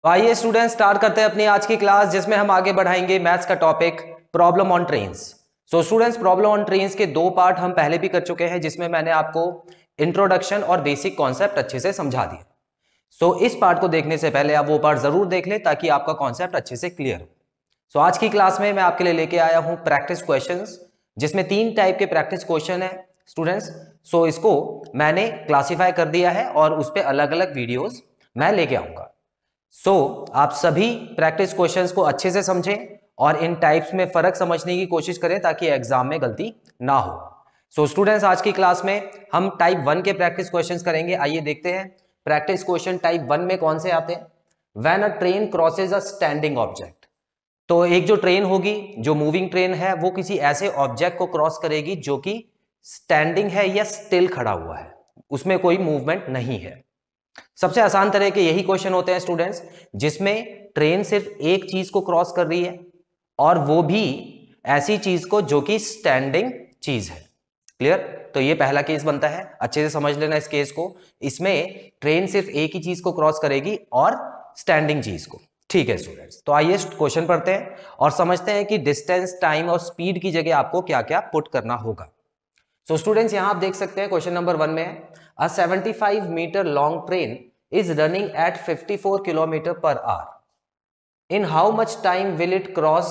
तो आइए student start करते हैं अपनी आज की क्लास, जिसमें हम आगे बढ़ाएंगे मैथ्स का topic problem on trains. So students, problem on trains के दो पार्ट हम पहले भी कर चुके हैं, जिसमें मैंने आपको इंट्रोडक्शन और बेसिक कॉन्सेप्ट अच्छे से समझा दिया। सो इस पार्ट को देखने से पहले आप वो पार्ट जरूर देख लें ताकि आपका कॉन्सेप्ट अच्छे से क्लियर हो। सो आज की क्लास में मैं आपके लिए लेके आया हूं प्रैक्टिस क्वेश्चंस, जिसमें 3 टाइप के प्रैक्टिस क्वेश्चन है स्टूडेंट्स। सो इसको मैंने क्लासिफाई कर दिया है और उस पर अलग अलग वीडियोस मैं लेके आऊंगा। आप सभी प्रैक्टिस क्वेश्चंस को अच्छे से समझें और इन टाइप्स में फर्क समझने की कोशिश करें ताकि एग्जाम में गलती ना हो। स्टूडेंट्स, आज की क्लास में हम टाइप 1 के प्रैक्टिस क्वेश्चंस करेंगे। आइए देखते हैं प्रैक्टिस क्वेश्चन टाइप 1 में कौन से आते हैं। When a train crosses a standing object, तो एक जो ट्रेन होगी, जो मूविंग ट्रेन है, वो किसी ऐसे ऑब्जेक्ट को क्रॉस करेगी जो कि स्टैंडिंग है या स्टिल खड़ा हुआ है, उसमें कोई मूवमेंट नहीं है। सबसे आसान तरह के यही क्वेश्चन होते हैं स्टूडेंट्स, जिसमें ट्रेन सिर्फ एक चीज को क्रॉस कर रही है और वो भी ऐसी चीज को जो कि स्टैंडिंग चीज है। क्लियर? तो ये पहला केस बनता है, अच्छे से समझ लेना इस केस को। इसमें ट्रेन सिर्फ एक ही चीज को क्रॉस करेगी और स्टैंडिंग चीज को। ठीक है स्टूडेंट्स, तो आइए क्वेश्चन पढ़ते हैं और समझते हैं कि डिस्टेंस, टाइम और स्पीड की जगह आपको क्या क्या पुट करना होगा। स्टूडेंट्स, यहां आप देख सकते हैं क्वेश्चन नंबर 1 में है a 75 metre long train is running at 54 kilometre per hour. In how much time will it cross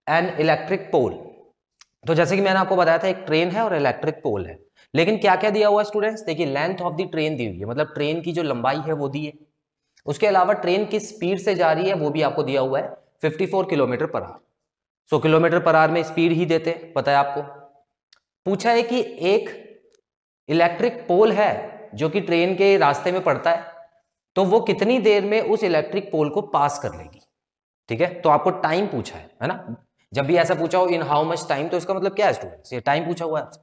an electric pole. तो जैसे कि मैंने आपको बताया था, एक ट्रेन है और इलेक्ट्रिक पोल है, लेकिन क्या क्या दिया हुआ है स्टूडेंट्स? देखिए, लेंथ ऑफ द ट्रेन दी हुई है, मतलब ट्रेन की जो लंबाई है वो दी है। उसके अलावा ट्रेन किस स्पीड से जा रही है वो भी आपको दिया हुआ है, 54 kilometre per our. Kilometre per our में स्पीड ही देते हैं, पता है आपको। पूछा है कि एक इलेक्ट्रिक पोल है जो कि ट्रेन के रास्ते में पड़ता है, तो वो कितनी देर में उस इलेक्ट्रिक पोल को पास कर लेगी। ठीक है, तो आपको टाइम पूछा है ना। जब भी ऐसा पूछा हो इन हाउ मच टाइम, तो इसका मतलब क्या है स्टूडेंट्स? ये टाइम पूछा हुआ है आपसे।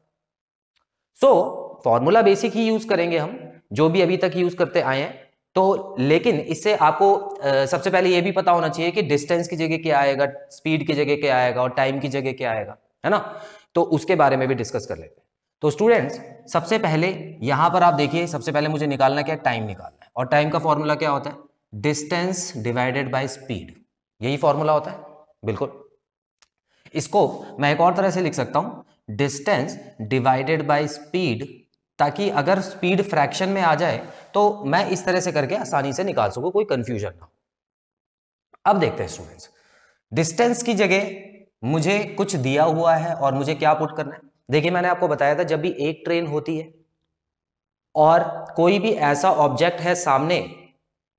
फॉर्मूला बेसिक ही यूज करेंगे हम, जो भी अभी तक यूज करते आए हैं। तो लेकिन इससे आपको सबसे पहले ये भी पता होना चाहिए कि डिस्टेंस की जगह क्या आएगा, स्पीड की जगह क्या आएगा और टाइम की जगह क्या आएगा, है ना। तो उसके बारे में भी डिस्कस कर लेते हैं। तो स्टूडेंट्स, सबसे पहले यहां पर आप देखिए, सबसे पहले मुझे निकालना क्या है? टाइम निकालना है। और टाइम का फॉर्मूला क्या होता है? डिस्टेंस डिवाइडेड बाय स्पीड, यही फॉर्मूला होता है। बिल्कुल, इसको मैं एक और तरह से लिख सकता हूं, डिस्टेंस डिवाइडेड बाय स्पीड, ताकि अगर स्पीड फ्रैक्शन में आ जाए तो मैं इस तरह से करके आसानी से निकाल सकूं, कोई कंफ्यूजन ना हो। अब देखते हैं स्टूडेंट्स, डिस्टेंस की जगह मुझे कुछ दिया हुआ है और मुझे क्या पुट करना है। देखिए, मैंने आपको बताया था, जब भी एक ट्रेन होती है और कोई भी ऐसा ऑब्जेक्ट है सामने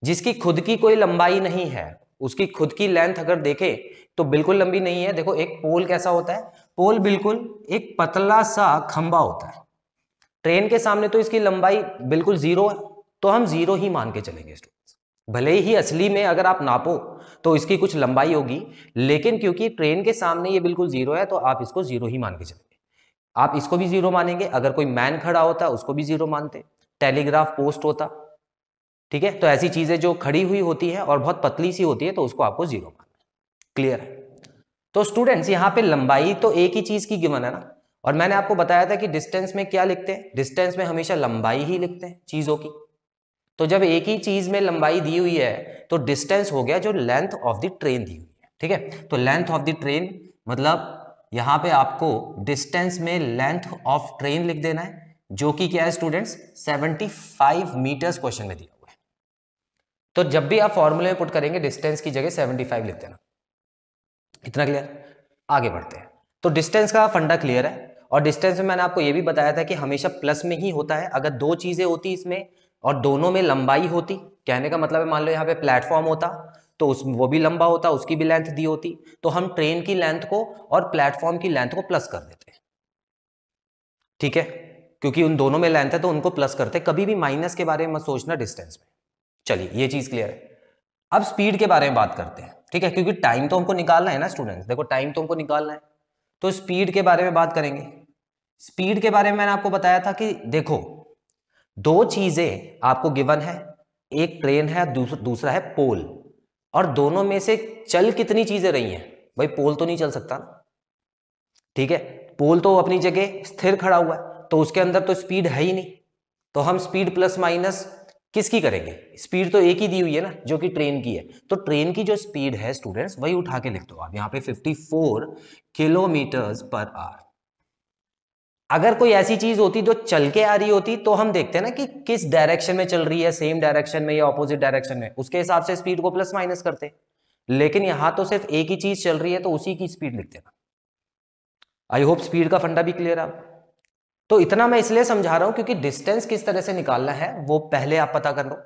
जिसकी खुद की कोई लंबाई नहीं है, उसकी खुद की लेंथ अगर देखें तो बिल्कुल लंबी नहीं है। देखो, एक पोल कैसा होता है? पोल बिल्कुल एक पतला सा खंबा होता है। ट्रेन के सामने तो इसकी लंबाई बिल्कुल जीरो है, तो हम जीरो ही मान के चलेंगे स्टूडेंट्स। भले ही असली में अगर आप नापो तो इसकी कुछ लंबाई होगी, लेकिन क्योंकि ट्रेन के सामने ये बिल्कुल जीरो है तो आप इसको जीरो ही मान के चलेंगे। आप इसको भी जीरो मानेंगे, अगर कोई मैन खड़ा होता उसको भी जीरो मानते, टेलीग्राफ पोस्ट होता। ठीक है, तो ऐसी चीजें जो खड़ी हुई होती है और बहुत पतली सी होती है तो उसको आपको जीरो मानना है। क्लियर है? तो स्टूडेंट्स, यहां पे लंबाई तो एक ही चीज की गिवन है ना, और मैंने आपको बताया था कि डिस्टेंस में क्या लिखते हैं? डिस्टेंस में हमेशा लंबाई ही लिखते हैं चीजों की। तो जब एक ही चीज में लंबाई दी हुई है तो डिस्टेंस हो गया जो लेंथ ऑफ द ट्रेन दी हुई है। ठीक है, तो लेंथ ऑफ द ट्रेन मतलब यहां पे आपको डिस्टेंस में लेंथ ऑफ ट्रेन लिख देना है, जो कि क्या है स्टूडेंट्स? 75 मीटर्स क्वेश्चन में दिया हुआ है। तो जब भी आप फॉर्मूले में पुट करेंगे, डिस्टेंस की जगह 75 लिख देना। इतना क्लियर? आगे बढ़ते हैं। तो डिस्टेंस का फंडा क्लियर है, और डिस्टेंस में मैंने आपको यह भी बताया था कि हमेशा प्लस में ही होता है। अगर दो चीजें होती इसमें और दोनों में लंबाई होती, कहने का मतलब है, मान लो यहाँ पे प्लेटफॉर्म होता तो वो भी लंबा होता, उसकी भी लेंथ दी होती, तो हम ट्रेन की लेंथ को और प्लेटफॉर्म की लेंथ को प्लस कर देते हैं। ठीक है, क्योंकि उन दोनों में लेंथ है तो उनको प्लस करते। कभी भी माइनस के बारे में मत सोचना डिस्टेंस में। चलिए, ये चीज क्लियर है। अब स्पीड के बारे में बात करते हैं। ठीक है, क्योंकि टाइम तो हमको निकालना है ना स्टूडेंट्स, देखो टाइम तो हमको निकालना है, तो स्पीड के बारे में बात करेंगे। स्पीड के बारे में मैंने आपको बताया था कि देखो, दो चीजें आपको गिवन है, एक ट्रेन है, दूसरा है पोल, और दोनों में से चल कितनी चीजें रही हैं? भाई, पोल तो नहीं चल सकता ना। ठीक है, पोल तो अपनी जगह स्थिर खड़ा हुआ है, तो उसके अंदर तो स्पीड है ही नहीं। तो हम स्पीड प्लस माइनस किसकी करेंगे? स्पीड तो एक ही दी हुई है ना, जो कि ट्रेन की है। तो ट्रेन की जो स्पीड है स्टूडेंट्स, वही उठा के लिख दो आप यहाँ पे 54 किलोमीटर्स पर आवर। अगर कोई ऐसी चीज होती जो चल के आ रही होती तो हम देखते हैं ना कि किस डायरेक्शन में चल रही है, सेम डायरेक्शन में या ऑपोजिट डायरेक्शन में, उसके हिसाब से स्पीड को प्लस माइनस करते। लेकिन यहां तो सिर्फ एक ही चीज चल रही है तो उसी की स्पीड लिख देना। आई होप स्पीड का फंडा भी क्लियर है। तो इतना मैं इसलिए समझा रहा हूं क्योंकि डिस्टेंस किस तरह से निकालना है वो पहले आप पता कर लो,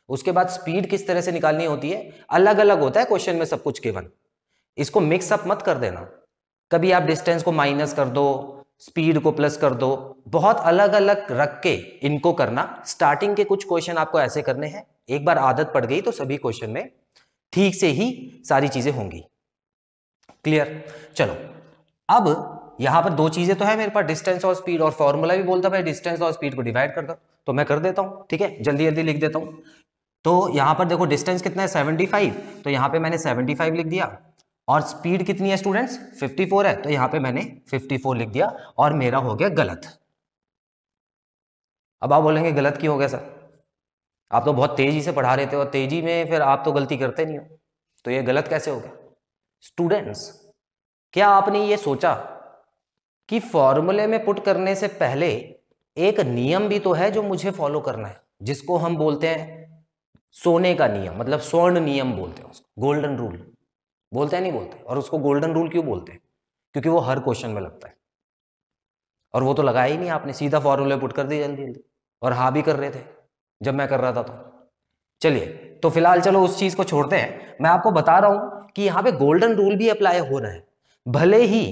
उसके बाद स्पीड किस तरह से निकालनी होती है। अलग अलग होता है क्वेश्चन में सब कुछ गिवन, इसको मिक्स अप मत कर देना। कभी आप डिस्टेंस को माइनस कर दो, स्पीड को प्लस कर दो, बहुत अलग अलग रख के इनको करना। स्टार्टिंग के कुछ क्वेश्चन आपको ऐसे करने हैं, एक बार आदत पड़ गई तो सभी क्वेश्चन में ठीक से ही सारी चीजें होंगी। क्लियर? चलो अब यहां पर दो चीजें तो है मेरे पास, डिस्टेंस और स्पीड, और फॉर्मूला भी बोलता है डिस्टेंस और स्पीड को डिवाइड कर दो, तो मैं कर देता हूं। ठीक है, जल्दी जल्दी लिख देता हूं। तो यहां पर देखो डिस्टेंस कितना है 75, तो यहां पे मैंने 75 लिख दिया, और स्पीड कितनी है स्टूडेंट्स 54 है, तो यहां पे मैंने 54 लिख दिया, और मेरा हो गया गलत। अब आप बोलेंगे गलत क्यों हो गया सर, आप तो बहुत तेजी से पढ़ा रहे थे और तेजी में फिर आप तो गलती करते नहीं हो, तो ये गलत कैसे हो गया? स्टूडेंट्स, क्या आपने ये सोचा कि फॉर्मूले में पुट करने से पहले एक नियम भी तो है जो मुझे फॉलो करना है, जिसको हम बोलते हैं सोने का नियम, मतलब स्वर्ण नियम बोलते हैं उसको, गोल्डन रूल बोलते हैं, नहीं बोलते? और उसको गोल्डन रूल क्यों बोलते हैं? क्योंकि वो हर क्वेश्चन में लगता है, और वो तो लगाया ही नहीं आपने, सीधा फॉर्मूले पुट कर दिया जल्दी जल्दी, और हाँ भी कर रहे थे जब मैं कर रहा था। तो चलिए, तो फिलहाल चलो उस चीज को छोड़ते हैं, मैं आपको बता रहा हूं कि यहाँ पे गोल्डन रूल भी अप्लाई हो रहा है। भले ही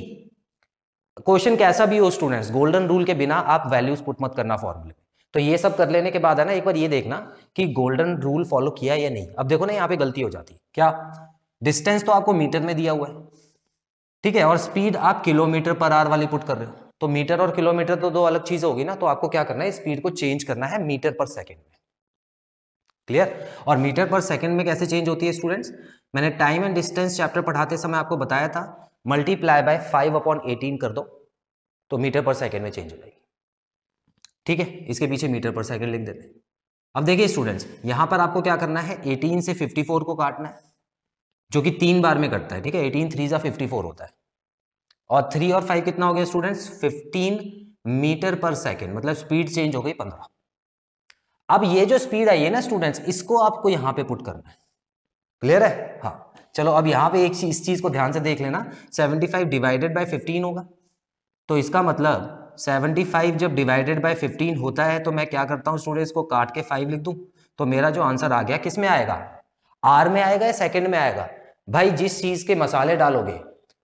क्वेश्चन कैसा भी हो स्टूडेंट्स, गोल्डन रूल के बिना आप वैल्यूज पुट मत करना फॉर्मूले में। तो ये सब कर लेने के बाद है ना, एक बार ये देखना कि गोल्डन रूल फॉलो किया या नहीं। अब देखो ना, यहाँ पे गलती हो जाती है क्या, डिस्टेंस तो आपको मीटर में दिया हुआ है, ठीक है, और स्पीड आप किलोमीटर पर आवर वाली पुट कर रहे हो, तो मीटर और किलोमीटर तो दो अलग चीज होगी ना, तो आपको क्या करना है, स्पीड को चेंज करना है मीटर पर सेकेंड में। क्लियर? और मीटर पर सेकेंड में कैसे चेंज होती है स्टूडेंट्स, मैंने टाइम एंड डिस्टेंस चैप्टर पढ़ाते समय आपको बताया था, मल्टीप्लाई बाय 5/18 कर दो तो मीटर पर सेकेंड में चेंज हो जाएगी। ठीक है, इसके पीछे मीटर पर सेकेंड लिख देते हैं। अब देखिए स्टूडेंट्स, यहां पर आपको क्या करना है, 18 से 54 को काटना है, जो कि 3 बार में कटता है। ठीक है, 18 3 54 होता है, और 3 और 5 कितना हो गया स्टूडेंट्स, 15 मीटर पर सेकेंड, मतलब स्पीड चेंज हो गई 15। अब ये जो स्पीड आई है ना स्टूडेंट्स, इसको आपको यहां पे पुट करना है। क्लियर है? हाँ, चलो अब यहां पे इस चीज को ध्यान से देख लेना, 75 डिवाइडेड बाय 15 होगा, तो इसका मतलब 75 जब डिवाइडेड बाय 15 होता है तो मैं क्या करता हूं स्टूडेंट्स, को काट के 5 लिख दूं, तो मेरा जो आंसर आ गया किस में आएगा, आर में आएगा या सेकंड में आएगा? भाई जिस चीज के मसाले डालोगे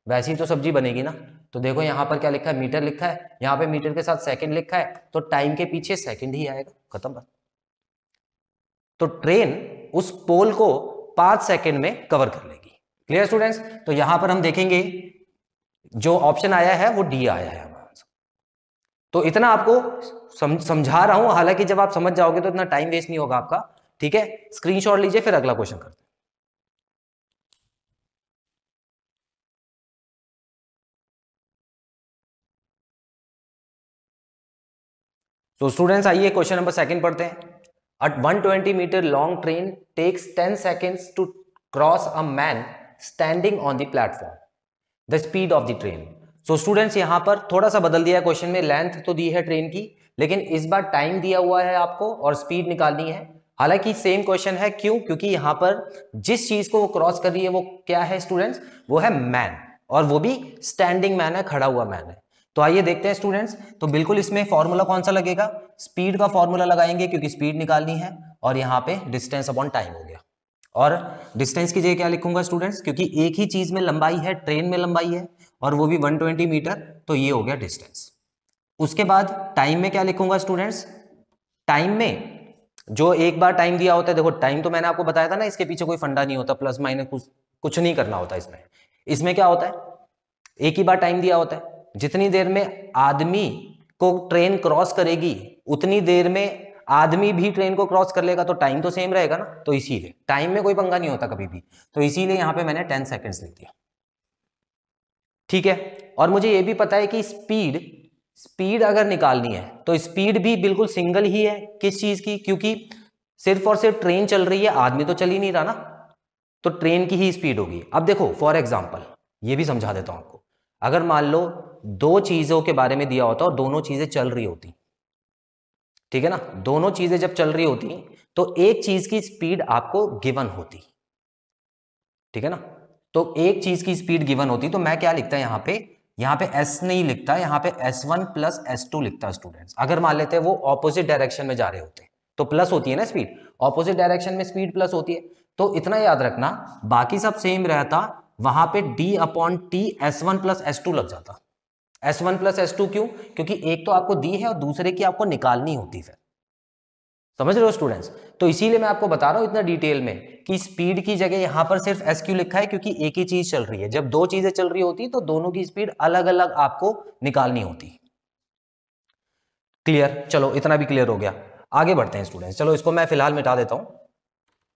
वैसी तो सब्जी बनेगी ना। तो देखो यहां पर क्या लिखा है, मीटर लिखा है, यहां पे मीटर के साथ सेकंड लिखा है, तो टाइम के पीछे सेकंड ही आएगा, खत्म बात। तो ट्रेन उस पोल को 5 सेकंड में कवर कर लेगी। Clear students? तो यहां पर हम देखेंगे जो ऑप्शन आया है वो डी आया है हमारा। तो इतना आपको समझा रहा हूं, हालांकि जब आप समझ जाओगे तो इतना टाइम वेस्ट नहीं होगा आपका। ठीक है, स्क्रीनशॉट लीजिए, फिर अगला क्वेश्चन करते हैं। तो स्टूडेंट्स आइए क्वेश्चन नंबर सेकंड पढ़ते हैं। A 120 metre long train takes 10 seconds to cross a man standing on the platform. The speed of the train. So students यहां पर थोड़ा सा बदल दिया है क्वेश्चन में, लेंथ तो दी है ट्रेन की, लेकिन इस बार टाइम दिया हुआ है आपको और स्पीड निकालनी है। हालांकि सेम क्वेश्चन है, क्यों? क्योंकि यहां पर जिस चीज को वो क्रॉस कर रही है वो क्या है स्टूडेंट्स, वो है मैन, और वो भी स्टैंडिंग मैन है, खड़ा हुआ मैन है। तो आइए देखते हैं स्टूडेंट्स, तो बिल्कुल इसमें फॉर्मूला कौन सा लगेगा, स्पीड का फॉर्मूला लगाएंगे क्योंकि स्पीड निकालनी है, और यहाँ पे डिस्टेंस अपॉन टाइम हो गया। और डिस्टेंस की जगह क्या लिखूंगा स्टूडेंट्स, क्योंकि एक ही चीज में लंबाई है, ट्रेन में लंबाई है, और वो भी 120 मीटर, तो ये हो गया डिस्टेंस। उसके बाद टाइम में क्या लिखूंगा स्टूडेंट्स, टाइम में जो एक बार टाइम दिया होता है, देखो टाइम तो मैंने आपको बताया था ना, इसके पीछे कोई फंडा नहीं होता, प्लस माइनस कुछ नहीं करना होता इसमें। इसमें क्या होता है, एक ही बार टाइम दिया होता है, जितनी देर में आदमी को ट्रेन क्रॉस करेगी उतनी देर में आदमी भी ट्रेन को क्रॉस कर लेगा, तो टाइम तो सेम रहेगा ना, तो इसीलिए टाइम में कोई पंगा नहीं होता कभी भी, तो इसीलिए यहां पे मैंने 10 सेकंड्स लिख दिया। ठीक है, और मुझे ये भी पता है कि स्पीड अगर निकालनी है तो स्पीड भी बिल्कुल सिंगल ही है, किस चीज की, क्योंकि सिर्फ और सिर्फ ट्रेन चल रही है, आदमी तो चल ही नहीं रहा ना, तो ट्रेन की ही स्पीड होगी। अब देखो फॉर एग्जाम्पल ये भी समझा देता हूं आपको, अगर मान लो दो चीजों के बारे में दिया होता और दोनों चीजें चल रही होती, ठीक है ना, दोनों चीजें जब चल रही होती तो एक चीज की स्पीड आपको गिवन होती, ठीक है ना, तो एक चीज की स्पीड गिवन होती, तो मैं क्या लिखता है यहाँ पे s नहीं लिखता, यहाँ पे s1 प्लस s2 लिखता स्टूडेंट्स। अगर मान लेते हैं वो ऑपोजिट डायरेक्शन में जा रहे होते तो प्लस होती है ना स्पीड, ऑपोजिट डायरेक्शन में स्पीड प्लस होती है, तो इतना याद रखना, बाकी सब सेम रहता, वहां पे d/t s1 प्लस s2 लग जाता। s1 प्लस s2 क्यों? क्योंकि एक तो आपको दी है और दूसरे की आपको निकालनी होती, फिर समझ रहे हो स्टूडेंट्स। तो इसीलिए मैं आपको बता रहा हूं इतना डिटेल में कि स्पीड की जगह यहां पर सिर्फ s क्यों लिखा है, क्योंकि एक ही चीज चल रही है। जब दो चीजें चल रही होती तो दोनों की स्पीड अलग अलग आपको निकालनी होती। क्लियर? चलो इतना भी क्लियर हो गया, आगे बढ़ते हैं स्टूडेंट्स। चलो इसको मैं फिलहाल मिटा देता हूं।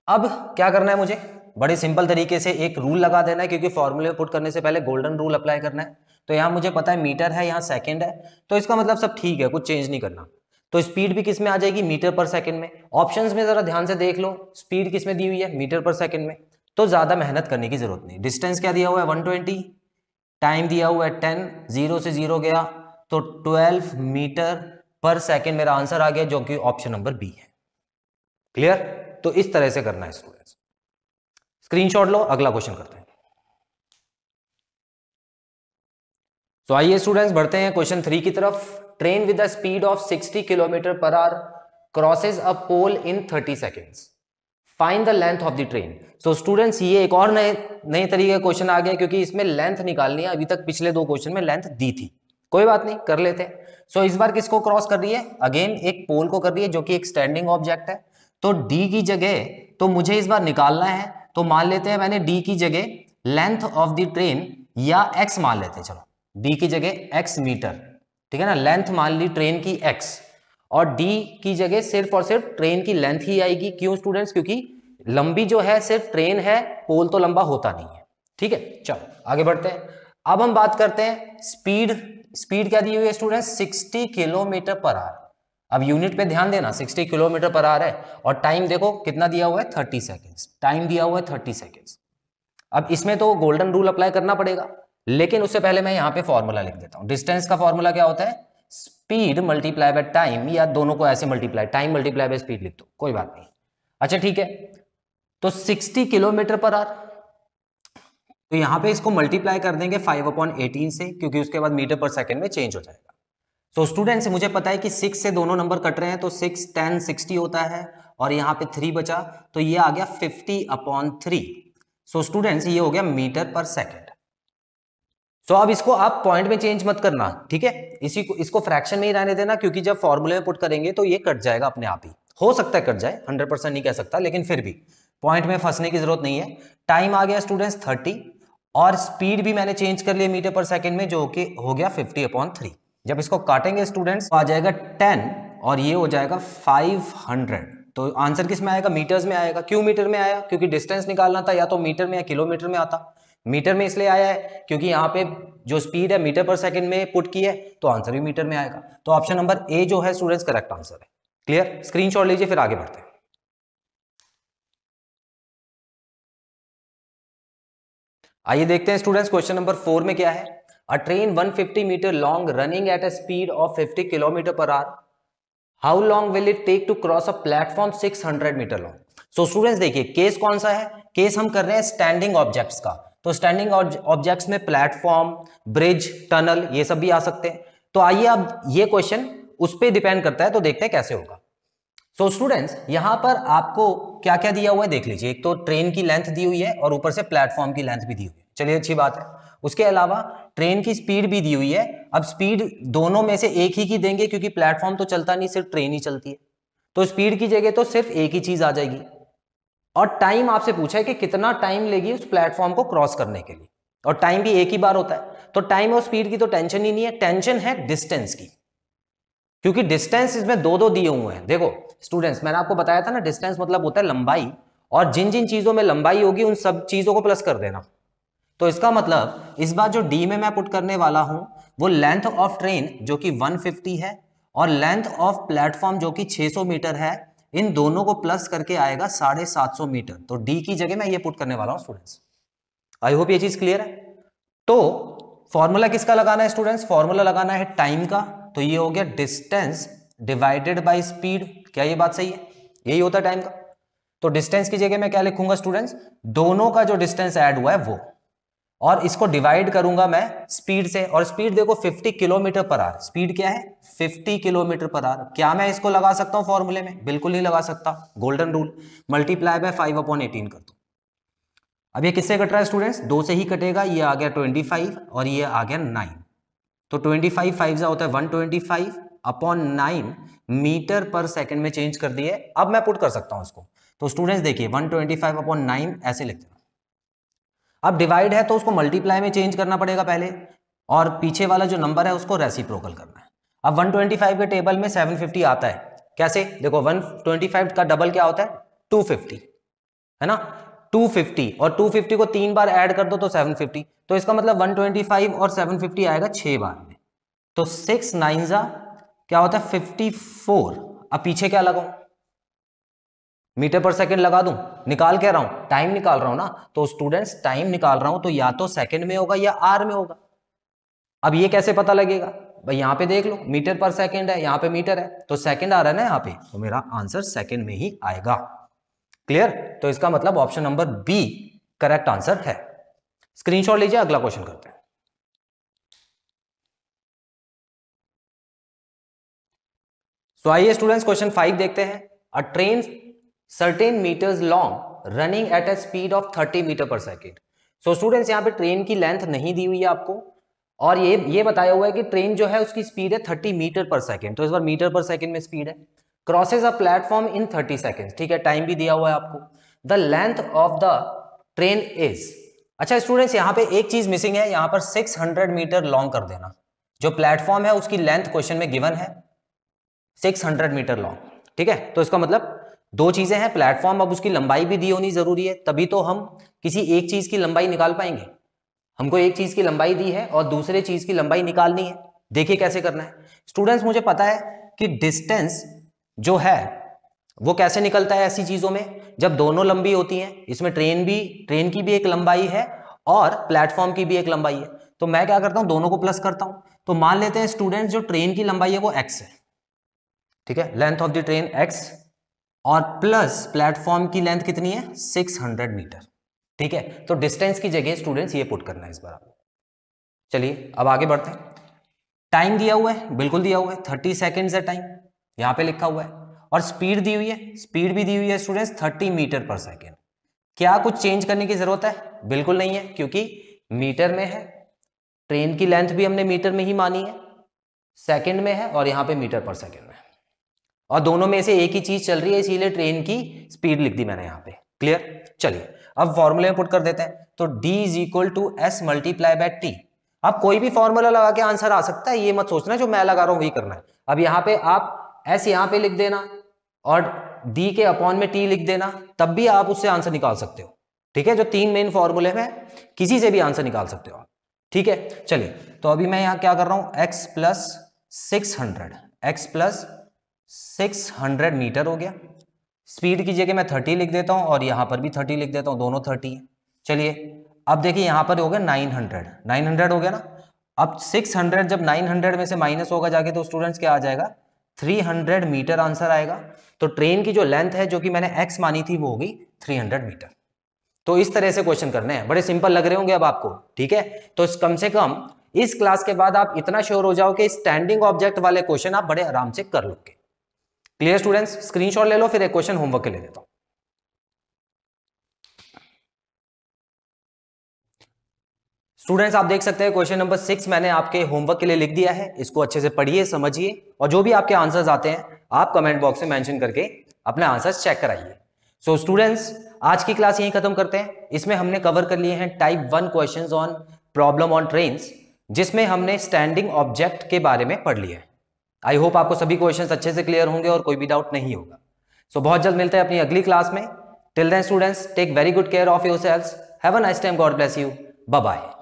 अब क्या करना है मुझे, बड़े सिंपल तरीके से एक रूल लगा देना है, क्योंकि फॉर्मूले पुट करने से पहले गोल्डन रूल अप्लाई करना है। तो यहां मुझे पता है मीटर है, यहां सेकंड है, तो इसका मतलब सब ठीक है, कुछ चेंज नहीं करना। तो स्पीड भी किस में आ जाएगी, मीटर पर सेकंड में। ऑप्शंस में जरा ध्यान से देख लो, स्पीड किस में दी हुई है, मीटर पर सेकंड में, तो ज्यादा मेहनत करने की जरूरत नहीं। डिस्टेंस क्या दिया हुआ है 120, टाइम दिया हुआ है 10, 0 से 0 गया तो 12 मीटर पर सेकंड मेरा आंसर आ गया, जो कि ऑप्शन नंबर बी है। क्लियर? तो इस तरह से करना है स्टूडेंट्स। स्क्रीनशॉट लो, अगला क्वेश्चन करते हैं। तो आइए स्टूडेंट्स बढ़ते हैं क्वेश्चन 3 की तरफ। Train with the speed of 60 kilometre per hour crosses a pole in 30 seconds, find the length of the train. So students ये एक और नए तरीके का क्वेश्चन आ गया, क्योंकि इसमें लेंथ निकालनी है। अभी तक पिछले दो क्वेश्चन में लेंथ दी थी, कोई बात नहीं, कर लेते हैं। सो इस बार किसको क्रॉस कर रही है, अगेन एक पोल को कर रही है, जो कि एक स्टैंडिंग ऑब्जेक्ट है। तो डी की जगह तो मुझे इस बार निकालना है, तो मान लेते हैं मैंने डी की जगह लेंथ ऑफ द ट्रेन या एक्स मान लेते हैं। चलो डी की जगह एक्स मीटर, ठीक है ना, लेंथ मान ली ट्रेन की एक्स, और डी की जगह सिर्फ और सिर्फ ट्रेन की लेंथ ही आएगी। क्यों स्टूडेंट्स? क्योंकि लंबी जो है सिर्फ ट्रेन है, पोल तो लंबा होता नहीं है। ठीक है, चलो आगे बढ़ते हैं। अब हम बात करते हैं स्पीड। स्पीड क्या दी हुई है स्टूडेंट्स, 60 किलोमीटर पर आवर। अब यूनिट पे ध्यान देना, 60 किलोमीटर पर आवर है, और टाइम देखो कितना दिया हुआ है, 30 सेकेंड्स। टाइम दिया हुआ है 30 सेकेंड्स। अब इसमें तो गोल्डन रूल अप्लाई करना पड़ेगा, लेकिन उससे पहले मैं यहां पे फॉर्मूला लिख देता हूं। डिस्टेंस का फॉर्मूला क्या होता है, स्पीड मल्टीप्लाई बाय टाइम, या दोनों को ऐसे multiply, time multiply by speed लिख दो, कोई बात नहीं। अच्छा ठीक है, तो 60 किलोमीटर पर आवर, तो यहां पे इसको मल्टीप्लाई कर देंगे 5/18 से, क्योंकि उसके बाद मीटर पर सेकंड में चेंज हो जाएगा। तो स्टूडेंट्स मुझे पता है कि 6 से दोनों नंबर कट रहे हैं, तो 6 10 60 होता है, और यहां पे 3 बचा, तो ये आ गया 50/3। सो स्टूडेंट्स ये हो गया मीटर पर सेकंड। तो अब इसको आप पॉइंट में चेंज मत करना, ठीक है, इसको फ्रैक्शन में ही रहने देना, क्योंकि जब फॉर्मूले में पुट करेंगे तो ये कट जाएगा अपने आप ही। हो सकता है कट जाए, 100% नहीं कह सकता, लेकिन फिर भी पॉइंट में फंसने की जरूरत नहीं है। टाइम आ गया स्टूडेंट्स 30, और स्पीड भी मैंने चेंज कर लिया मीटर पर सेकंड में, जो कि हो गया 50/3। जब इसको काटेंगे स्टूडेंट्स तो आ जाएगा 10, और ये हो जाएगा 500। तो आंसर किस में आएगा, मीटर्स में आएगा। क्यों मीटर में आया, क्योंकि डिस्टेंस निकालना था, या तो मीटर में या किलोमीटर में आता। मीटर में इसलिए आया है क्योंकि यहाँ पे जो स्पीड है मीटर पर सेकंड में पुट की है, तो आंसर भी मीटर में आएगा। तो ऑप्शन नंबर ए जो है स्टूडेंट्स करेक्ट आंसर है। क्लियर? स्क्रीनशॉट लीजिए, फिर आगे बढ़ते हैं। आइए देखते हैं स्टूडेंट्स क्वेश्चन नंबर 4 में क्या है। A train 150 meter long running at a speed of 50 kilometer per hour, how long will it take to cross a platform 600 meter long. So students देखिए, केस कौन सा है, केस हम कर रहे हैं स्टैंडिंग ऑब्जेक्ट्स का। तो स्टैंडिंग ऑब्जेक्ट्स में प्लेटफॉर्म, ब्रिज, टनल, ये सब भी आ सकते हैं। तो आइए अब ये क्वेश्चन उस पर डिपेंड करता है, तो देखते हैं कैसे होगा। सो स्टूडेंट्स यहां पर आपको क्या क्या दिया हुआ है देख लीजिए। एक तो ट्रेन की लेंथ दी हुई है, और ऊपर से प्लेटफॉर्म की लेंथ भी दी हुई है, चलिए अच्छी बात है। उसके अलावा ट्रेन की स्पीड भी दी हुई है। अब स्पीड दोनों में से एक ही की देंगे, क्योंकि प्लेटफॉर्म तो चलता नहीं, सिर्फ ट्रेन ही चलती है, तो स्पीड की जगह तो सिर्फ एक ही चीज आ जाएगी। और टाइम आपसे पूछा है कि कितना टाइम लेगी उस प्लेटफॉर्म को क्रॉस करने के लिए, और टाइम भी एक ही बार होता है। तो टाइम और स्पीड की तो टेंशन ही नहीं है, टेंशन है डिस्टेंस की, क्योंकि डिस्टेंस इसमें दो दिए हुए हैं। देखो स्टूडेंट्स, मैंने आपको बताया था ना, डिस्टेंस मतलब होता है लंबाई, और जिन जिन चीजों में लंबाई होगी उन सब चीजों को प्लस कर देना। तो इसका मतलब इस बार जो डी में मैं पुट करने वाला हूं वो लेंथ ऑफ ट्रेन जो कि 150 है, और लेंथ ऑफ प्लेटफॉर्म जो कि 600 मीटर है, इन दोनों को प्लस करके आएगा 750 मीटर। तो डी की जगह मैं ये पुट करने वाला हूं स्टूडेंट्स। आई होप ये चीज क्लियर है। तो फॉर्मूला किसका लगाना है स्टूडेंट्स? फॉर्मूला लगाना है टाइम का। तो ये हो गया डिस्टेंस डिवाइडेड बाय स्पीड। क्या ये बात सही है? यही होता है टाइम का। तो डिस्टेंस की जगह मैं क्या लिखूंगा स्टूडेंट्स? दोनों का जो डिस्टेंस ऐड हुआ है वो, और इसको डिवाइड करूंगा मैं स्पीड से। और स्पीड देखो 50 किलोमीटर पर आवर। स्पीड क्या है? 50 किलोमीटर पर आवर। क्या मैं इसको लगा सकता हूं फॉर्मूले में? बिल्कुल नहीं लगा सकता। गोल्डन रूल, मल्टीप्लाई बाय 5/18 कर दो। अब ये किससे कट रहा है स्टूडेंट्स? 2 से ही कटेगा। ये आ गया 25 और ये आ गया 9। तो 25 5 होता है 125/9 मीटर पर सेकंड में चेंज कर दिए। अब मैं पुट कर सकता हूं इसको। तो स्टूडेंट्स देखिए 125/9 ऐसे लिखते हैं। अब डिवाइड है तो उसको मल्टीप्लाई में चेंज करना पड़ेगा पहले, और पीछे वाला जो नंबर है उसको रेसिप्रोकल करना है। अब 125 के टेबल में 750 आता है। कैसे? देखो 125 का डबल क्या होता है? 250 है ना। 250 और 250 को 3 बार ऐड कर दो तो 750। तो इसका मतलब 125 और 750 आएगा 6 बार में। तो 6 9 क्या होता है? 54। अब पीछे क्या लगाऊं? मीटर पर सेकंड लगा दूं? निकाल क्या रहा हूं? टाइम निकाल रहा हूं ना। तो स्टूडेंट्स टाइम निकाल रहा हूं तो या तो सेकंड में होगा या आर में होगा। अब ये कैसे पता लगेगा भाई? यहां पे देख लो मीटर पर सेकंड है, यहां पे मीटर है, तो सेकंड आ रहा है ना यहां पे, तो मेरा आंसर सेकंड में ही आएगा। क्लियर? तो इसका मतलब option number B correct answer है। स्क्रीनशॉट लीजिए, अगला क्वेश्चन करते हैं। तो आइए स्टूडेंट्स क्वेश्चन 5 देखते हैं। A train certain meters long running at a speed of 30 meter per second. So students यहाँ पे ट्रेन की लेंथ नहीं दी हुई है आपको, और ये बताया हुआ है कि ट्रेन जो है उसकी स्पीड है 30 मीटर पर सेकेंड। तो इस बार मीटर पर सेकेंड में स्पीड है। Crosses a platform in 30 second. ठीक है, टाइम भी दिया हुआ है आपको। The length of the train is. अच्छा स्टूडेंट्स यहाँ पे एक चीज मिसिंग है, यहाँ पर 600 मीटर लॉन्ग कर देना। जो प्लेटफॉर्म है उसकी लेंथ क्वेश्चन में गिवन है 600 मीटर लॉन्ग। ठीक है, तो इसका मतलब दो चीजें हैं। प्लेटफॉर्म, अब उसकी लंबाई भी दी होनी जरूरी है, तभी तो हम किसी एक चीज की लंबाई निकाल पाएंगे। हमको एक चीज की लंबाई दी है और दूसरे चीज की लंबाई निकालनी है। देखिए कैसे करना है स्टूडेंट्स। मुझे पता है कि डिस्टेंस जो है वो कैसे निकलता है ऐसी चीजों में, जब दोनों लंबी होती हैं। इसमें ट्रेन की भी एक लंबाई है और प्लेटफॉर्म की भी एक लंबाई है। तो मैं क्या करता हूं, दोनों को प्लस करता हूं। तो मान लेते हैं स्टूडेंट्स जो ट्रेन की लंबाई है वो x है। ठीक है, length of the train x, और प्लस प्लेटफॉर्म की लेंथ कितनी है? 600 मीटर। ठीक है, तो डिस्टेंस की जगह स्टूडेंट्स ये पुट करना है इस बार आपको। चलिए अब आगे बढ़ते हैं। टाइम दिया हुआ है, बिल्कुल दिया हुआ है, 30 सेकेंड्स है टाइम, यहां पे लिखा हुआ है। और स्पीड दी हुई है, स्पीड भी दी हुई है स्टूडेंट्स 30 मीटर पर सेकेंड। क्या कुछ चेंज करने की जरूरत है? बिल्कुल नहीं है, क्योंकि मीटर में है। ट्रेन की लेंथ भी हमने मीटर में ही मानी है, सेकेंड में है, और यहां पे मीटर पर सेकेंड में है। और दोनों में से एक ही चीज चल रही है, इसीलिए ट्रेन की स्पीड लिख दी मैंने यहां पे। क्लियर? चलिए अब फॉर्मूले में पुट कर देते हैं। तो D = S multiply by T। अब कोई भी फॉर्मूला लगा के आंसर आ सकता है, ये मत सोचना जो मैं लगा रहा हूं वही करना है। अब यहां पे आप S यहां पे लिख देना और D के अपॉन में T लिख देना, तब भी आप उससे आंसर निकाल सकते हो। ठीक है, जो 3 मेन फॉर्मूले में किसी से भी आंसर निकाल सकते हो आप। ठीक है, चलिए तो अभी मैं यहां क्या कर रहा हूं, x प्लस 600 मीटर हो गया। स्पीड की जगह मैं 30 लिख देता हूं और यहां पर भी 30 लिख देता हूं, दोनों 30 है। चलिए अब देखिए यहां पर हो गया 900 हो गया ना। अब 600 जब 900 में से माइनस होगा जाके तो स्टूडेंट्स क्या आ जाएगा? 300 मीटर आंसर आएगा। तो ट्रेन की जो लेंथ है जो कि मैंने x मानी थी वो होगी 300 मीटर। तो इस तरह से क्वेश्चन करने हैं, बड़े सिंपल लग रहे होंगे अब आपको। ठीक है, तो कम से कम इस क्लास के बाद आप इतना श्योर हो जाओ कि स्टैंडिंग ऑब्जेक्ट वाले क्वेश्चन आप बड़े आराम से कर लोगे। Clear students? स्क्रीनशॉट ले लो, फिर एक क्वेश्चन होमवर्क के ले देता हूं। स्टूडेंट्स आप देख सकते हैं क्वेश्चन नंबर 6 मैंने आपके होमवर्क के लिए लिख दिया है। इसको अच्छे से पढ़िए, समझिए, और जो भी आपके आंसर्स आते हैं आप कमेंट बॉक्स में मेंशन करके अपने आंसर्स चेक कराइए। सो स्टूडेंट्स आज की क्लास यहीं खत्म करते हैं। इसमें हमने कवर कर लिए हैं type 1 questions on problem on trains, जिसमें हमने स्टैंडिंग ऑब्जेक्ट के बारे में पढ़ लिया है। आई होप आपको सभी क्वेश्चंस अच्छे से क्लियर होंगे और कोई भी डाउट नहीं होगा। सो बहुत जल्द मिलते हैं अपनी अगली क्लास में। Till then students take very good care of yourselves. Have a nice time. God bless you. Bye bye.